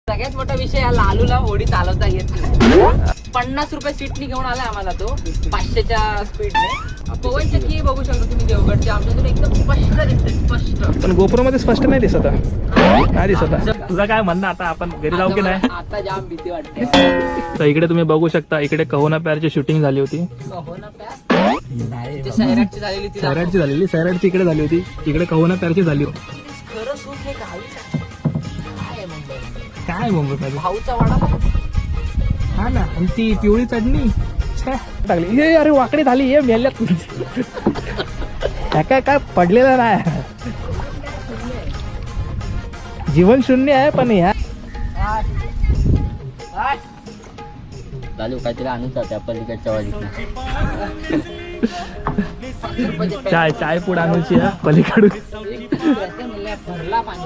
सगळ्यात मोठा विषय या लालूला होडी चालवता येत नाही. 50 रुपये सीटनी घेऊन आलाय आम्हाला तो 500च्या स्पीडने. पवन चक्की बघू शकता तुम्ही देवगडच्या आमच्यातून एकदम स्पष्ट दिसते, स्पष्ट. पण गोप्रो मध्ये स्पष्ट नाही दिसत नाही दिसत. तुझं काय म्हणणं आता आपण घरी जाऊ की नाही? आता जाम भीती वाटते. तर इकडे तुम्ही बघू शकता इकडे कहोना प्यारची शूटिंग झाली होती. सैराटची झालेली ती सैराटची झालेली, सैराटची इकडे झाली होती, इकडे कहोना प्यारची झाली होती. खरं सुख हे गावीचं. काय मुंबई, काय मुंबई भाऊचा वाडा. हा ना, आणि ती पिवळी चटणी टाकली. हे अरे वाकडी झाली, हे मेल्यात. काय काय पडलेलं नाही, जीवन शून्य आहे. पण ह्या लालू काहीतरी आणून जाते पलीकडच्या वाडीत. चाय चाय पुढे आणूची पलीकडून. भरला पाणी